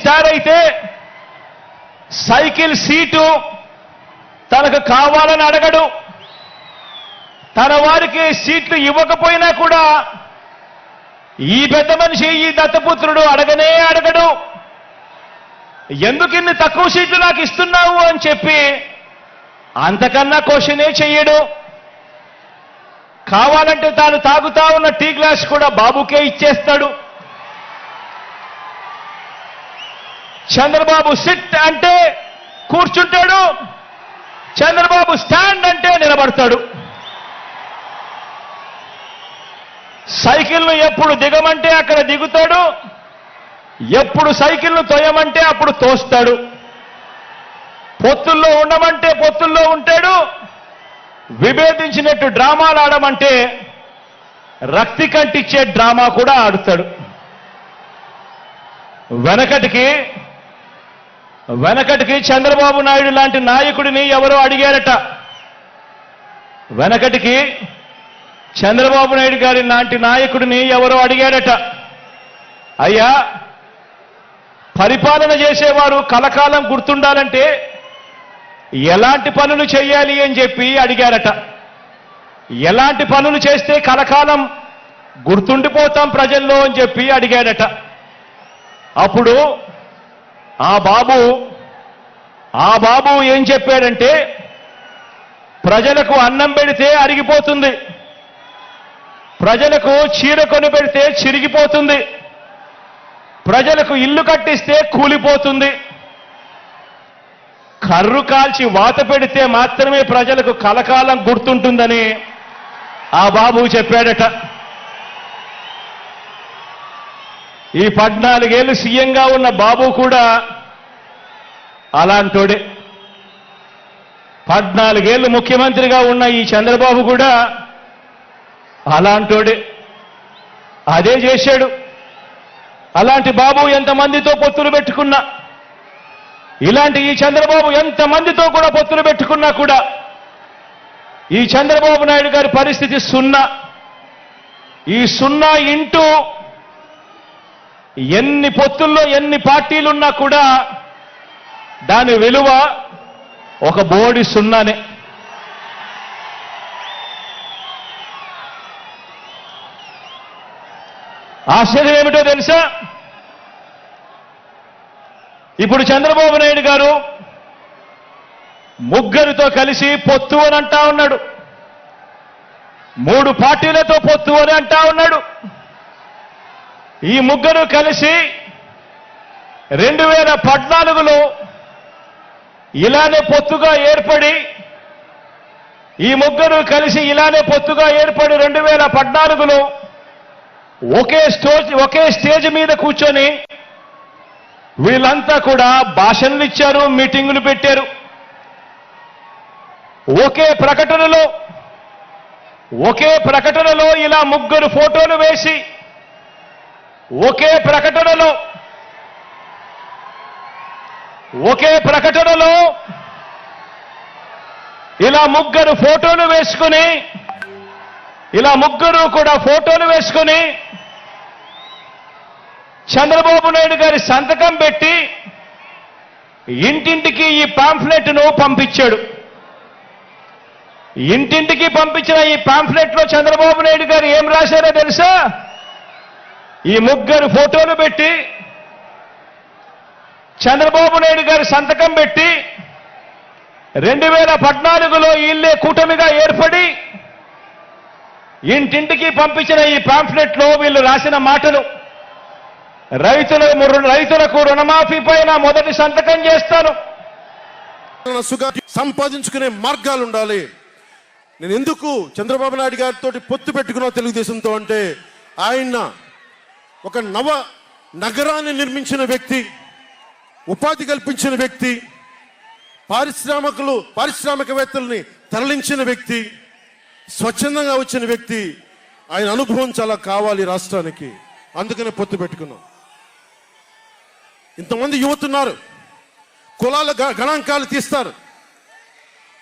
Star అయితే cycle seat తనకు కావాలని అడగడు. తన వారికి సీట్లు ఇవ్వకపోయినా కూడా ఈ పెద్ద మనిషి, ఈ దత్తపుత్రుడు అడగనే అడగడు. ఎందుకు ఇన్ని తక్కువ సీట్లు నాకు ఇస్తున్నావు అని చెప్పి అంతకన్నా క్వశ్చనే చెయ్యడు. కావాలంటే తాను తాగుతా ఉన్న టీ గ్లాస్ కూడా బాబుకే ఇచ్చేస్తాడు. చంద్రబాబు సిట్ అంటే కూర్చుంటాడు, చంద్రబాబు స్టాండ్ అంటే నిలబడతాడు. సైకిల్ను ఎప్పుడు దిగమంటే అక్కడ దిగుతాడు, ఎప్పుడు సైకిల్ను తోయమంటే అప్పుడు తోస్తాడు. పొత్తుల్లో ఉండమంటే పొత్తుల్లో ఉంటాడు, విభేదించినట్టు డ్రామాలు ఆడమంటే రక్తి కంటిచ్చే డ్రామా కూడా ఆడుతాడు. వెనకటికి చంద్రబాబు నాయుడు లాంటి నాయకుడిని ఎవరో అడిగారట. వెనకటికి చంద్రబాబు నాయుడు గారి లాంటి నాయకుడిని ఎవరో అడిగారట, అయ్యా పరిపాలన చేసేవారు కలకాలం గుర్తుండాలంటే ఎలాంటి పనులు చేయాలి అని చెప్పి అడిగారట. ఎలాంటి పనులు చేస్తే కలకాలం గుర్తుండిపోతాం ప్రజల్లో అని చెప్పి అడిగాడట. అప్పుడు ఆ బాబు ఏం చెప్పాడంటే, ప్రజలకు అన్నం పెడితే అరిగిపోతుంది, ప్రజలకు చీర కొని పెడితే చిరిగిపోతుంది, ప్రజలకు ఇల్లు కట్టిస్తే కూలిపోతుంది, కర్రు కాల్చి వాత పెడితే మాత్రమే ప్రజలకు కలకాలం గుర్తుంటుందని ఆ బాబు చెప్పాడట. ఈ 14 ఏళ్ళు సీఎంగా ఉన్న బాబు కూడా అలాంటోడే. 14 ఏళ్ళు ముఖ్యమంత్రిగా ఉన్న ఈ చంద్రబాబు కూడా అలాంటోడే. అదే చేశాడు. అలాంటి బాబు ఎంతమందితో పొత్తులు పెట్టుకున్నా, ఇలాంటి ఈ చంద్రబాబు ఎంతమందితో కూడా పొత్తులు పెట్టుకున్నా కూడా ఈ చంద్రబాబు నాయుడు గారి పరిస్థితి సున్నా. ఈ సున్నా ఇంటూ ఎన్ని పొత్తుల్లో ఎన్ని పార్టీలున్నా కూడా దాని విలువ ఒక బోడి సున్నానే. ఆశ్చర్యం ఏమిటో తెలుసా? ఇప్పుడు చంద్రబాబు నాయుడు గారు ముగ్గురితో కలిసి పొత్తు అని అంటా ఉన్నాడు, 3 పార్టీలతో పొత్తు అని అంటా ఉన్నాడు. ఈ ముగ్గురు కలిసి 2014లో ఇలానే పొత్తుగా ఏర్పడి, ఈ ముగ్గురు కలిసి ఇలానే పొత్తుగా ఏర్పడి 2014లో ఒకే స్టేజ్ మీద కూర్చొని వీళ్ళంతా కూడా భాషణలు ఇచ్చారు, మీటింగులు పెట్టారు. ఒకే ప్రకటనలో ఇలా ముగ్గురు ఫోటోలు వేసి, ఒకే ప్రకటనలో ఇలా ముగ్గురు ఫోటోలు వేసుకుని, ఇలా ముగ్గురు కూడా ఫోటోలు వేసుకుని చంద్రబాబు నాయుడు గారి సంతకం పెట్టి ఇంటింటికి ఈ పాంఫ్లెట్ను పంపించాడు. ఇంటింటికి పంపించిన ఈ పాంఫ్లెట్లో చంద్రబాబు నాయుడు గారు ఏం రాశారో తెలుసా? ఈ ముగ్గురు ఫోటోలు పెట్టి చంద్రబాబు నాయుడు గారి సంతకం పెట్టి 2014లో వీళ్ళే కూటమిగా ఏర్పడి ఇంటింటికి పంపించిన ఈ పాంఫ్లెట్లో వీళ్ళు రాసిన మాటలు, రైతులకు రుణమాఫీ పైన మొదటి సంతకం చేస్తాను. సంపాదించుకునే మార్గాలు ఉండాలి. నేను ఎందుకు చంద్రబాబు నాయుడు గారితో పొత్తు పెట్టుకున్నా తెలుగుదేశంతో అంటే, ఆయన ఒక నవ నగరాన్ని నిర్మించిన వ్యక్తి, ఉపాధి కల్పించిన వ్యక్తి, పారిశ్రామికవేత్తల్ని తరలించిన వ్యక్తి, స్వచ్ఛందంగా వచ్చిన వ్యక్తి. ఆయన అనుభవం చాలా కావాలి రాష్ట్రానికి. అందుకనే పొత్తు పెట్టుకున్నాం. ఇంతమంది యువతున్నారు, కులాల గణాంకాలు తీస్తారు.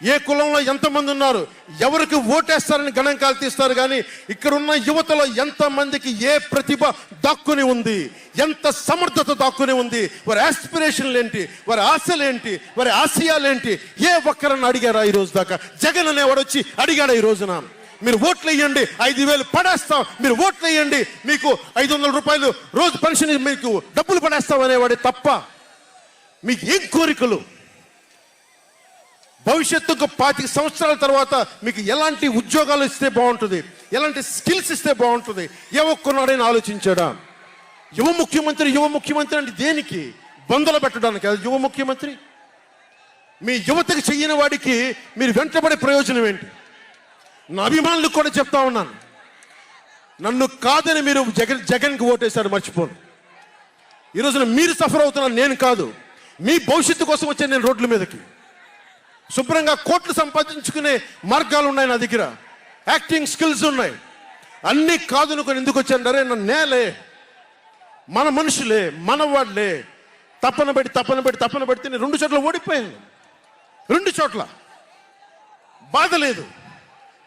ఏ కులంలో ఎంతమంది ఉన్నారు, ఎవరికి ఓటేస్తారని గణాంకాలు తీస్తారు. కానీ ఇక్కడున్న యువతలో ఎంతమందికి ఏ ప్రతిభ దాక్కుని ఉంది, ఎంత సమర్థత దాక్కునే ఉంది, వారి ఆస్పిరేషన్లు ఏంటి, వారి ఆశలు ఏంటి, వారి ఆశయాలు ఏంటి, ఏ ఒక్కరన్నా అడిగారా ఈ రోజు దాకా? జగన్ అనేవాడు వచ్చి అడిగాడా ఈ రోజున? మీరు ఓట్లు వేయండి 5,000 పడేస్తాం, మీరు ఓట్లు వేయండి మీకు 500 రూపాయలు రోజు పెన్షన్ మీకు డబ్బులు పడేస్తాం అనేవాడే తప్ప మీకు ఏం కోరికలు? భవిష్యత్తుకు 25 సంవత్సరాల తర్వాత మీకు ఎలాంటి ఉద్యోగాలు ఇస్తే బాగుంటుంది, ఎలాంటి స్కిల్స్ ఇస్తే బాగుంటుంది, ఏ ఒక్కనాడైనా ఆలోచించాడా? యువ ముఖ్యమంత్రి అంటే దేనికి? బంధులు పెట్టడానికి అది యువ ముఖ్యమంత్రి? మీ యువతకు చెయ్యని వాడికి మీరు వెంటబడే ప్రయోజనం ఏంటి? నా అభిమానులకు కూడా చెప్తా ఉన్నాను, నన్ను కాదని మీరు జగన్కి ఓటేశారు మర్చిపోను. ఈ రోజున మీరు సఫర్ అవుతున్నారు, నేను కాదు. మీ భవిష్యత్తు కోసం వచ్చే నేను రోడ్ల మీదకి శుభ్రంగా కోట్లు సంపాదించుకునే మార్గాలు ఉన్నాయి నా దగ్గర, యాక్టింగ్ స్కిల్స్ ఉన్నాయి. అన్నీ కాదు అనుకుని ఎందుకు వచ్చారంటే నన్ను నేలే, మన మనుషులే, మన వాళ్ళే తప్పన పెడితే నేను 2 చోట్ల ఓడిపోయాను. 2 చోట్ల బాధ లేదు,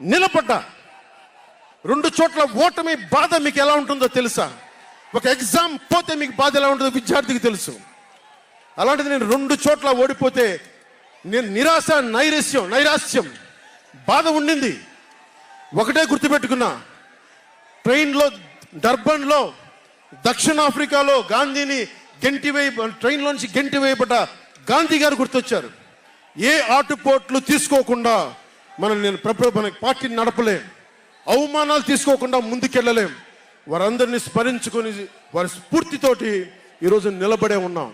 నిలబడ్డా. 2 చోట్ల ఓటమి బాధ మీకు ఎలా ఉంటుందో తెలుసా? ఒక ఎగ్జామ్ పోతే మీకు బాధ ఎలా ఉంటుందో విద్యార్థికి తెలుసు. అలాంటిది నేను 2 చోట్ల ఓడిపోతే నేను నిరాశ, నైరాశ్యం, బాధ ఉండింది. ఒకటే గుర్తుపెట్టుకున్నా, ట్రైన్లో డర్బన్లో దక్షిణాఫ్రికాలో గాంధీని ట్రైన్లోంచి గెంటి వేయబడ్డ గాంధీ గారు గుర్తొచ్చారు. ఏ ఆటుపోట్లు తీసుకోకుండా మన పార్టీని నడపలేం, అవమానాలు తీసుకోకుండా ముందుకెళ్ళలేం. వారందరినీ స్మరించుకొని వారి స్ఫూర్తితోటి ఈరోజు నిలబడే ఉన్నాం,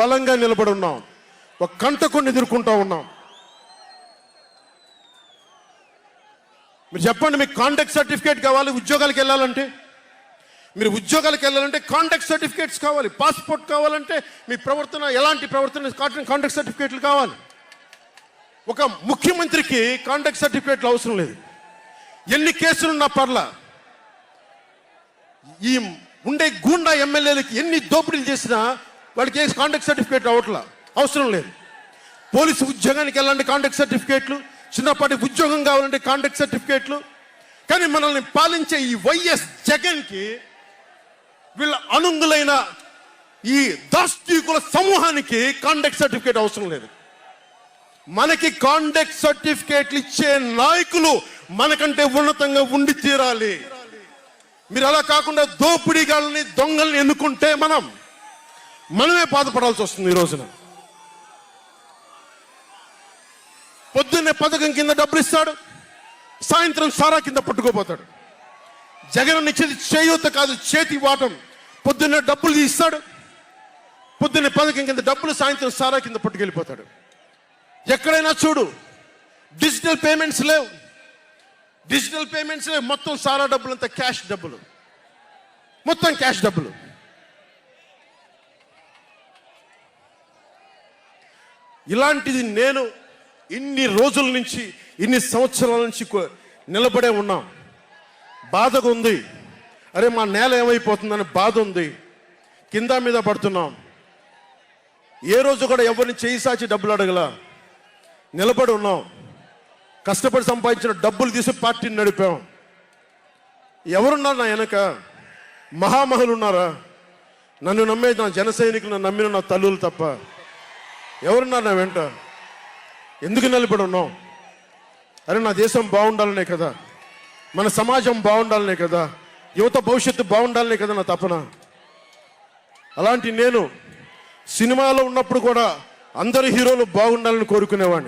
బలంగా నిలబడి ఉన్నాం, ఒక కంటకుని ఎదుర్కొంటా ఉన్నాం. మీరు చెప్పండి, మీకు కాంటాక్ట్ సర్టిఫికేట్ కావాలి ఉద్యోగాలకు వెళ్ళాలంటే? మీరు ఉద్యోగాలకు వెళ్ళాలంటే కాంటాక్ట్ సర్టిఫికేట్స్ కావాలి, పాస్పోర్ట్ కావాలంటే మీ ప్రవర్తన ఎలాంటి ప్రవర్తన కాంటాక్ట్ సర్టిఫికేట్లు కావాలి. ఒక ముఖ్యమంత్రికి కాంటాక్ట్ సర్టిఫికేట్లు అవసరం లేదు. ఎన్ని కేసులున్నా పర్లా, ఈ ఉండే గూండా ఎమ్మెల్యేలకి ఎన్ని దోపిడీలు చేసినా వాడికి కాంటాక్ట్ సర్టిఫికేట్ అవసరం లేదు. పోలీసు ఉద్యోగానికి వెళ్ళాలంటే కాంటాక్ట్ సర్టిఫికేట్లు, చిన్నపాటి ఉద్యోగం కావాలంటే కాంటాక్ట్ సర్టిఫికేట్లు. కానీ మనల్ని పాలించే ఈ వైఎస్ జగన్కి, వీళ్ళ అనుంగులైన ఈ దాష్టీకుల సమూహానికి కాంటాక్ట్ సర్టిఫికేట్ అవసరం లేదు. మనకి కాంటాక్ట్ సర్టిఫికేట్లు ఇచ్చే నాయకులు మనకంటే ఉన్నతంగా ఉండి తీరాలి. మీరు అలా కాకుండా దోపిడీగాళ్ళని, దొంగల్ని ఎన్నుకుంటే మనమే బాధపడాల్సి వస్తుంది. ఈ రోజున పొద్దున్నే పథకం కింద డబ్బులు ఇస్తాడు, సాయంత్రం సారా కింద పట్టుకోపోతాడు. జగన్ ఇచ్చేది చేయూత కాదు, చేతి వాటం. పొద్దున్నే డబ్బులు ఇస్తాడు, పొద్దున్నే పథకం కింద డబ్బులు, సాయంత్రం సారా కింద పట్టుకెళ్ళిపోతాడు. ఎక్కడైనా చూడు, డిజిటల్ పేమెంట్స్ లేవు, మొత్తం సారా డబ్బులు అంతా క్యాష్ డబ్బులు, మొత్తం క్యాష్ డబ్బులు. ఇలాంటిది నేను ఇన్ని రోజుల నుంచి, ఇన్ని సంవత్సరాల నుంచి నిలబడే ఉన్నాం. బాధగా ఉంది, అరే మా నేల ఏమైపోతుందని బాధ ఉంది. కింద మీద పడుతున్నాం. ఏ రోజు కూడా ఎవరిని చేయి సాచి డబ్బులు అడగలా, నిలబడి ఉన్నాం. కష్టపడి సంపాదించిన డబ్బులు తీసి పార్టీని నడిపాం. ఎవరున్నారు నా వెనక? మహామహులు ఉన్నారా? నన్ను నమ్మే నా జన సైనికులు, నన్ను నమ్మిన నా తల్లులు తప్ప ఎవరున్నారు నా వెంట? ఎందుకు నిలబడి ఉన్నాం? అరే నా దేశం బాగుండాలనే కదా, మన సమాజం బాగుండాలనే కదా, యువత భవిష్యత్తు బాగుండాలనే కదా నా తపన. అలాంటి నేను సినిమాలో ఉన్నప్పుడు కూడా అందరు హీరోలు బాగుండాలని కోరుకునేవాడిని.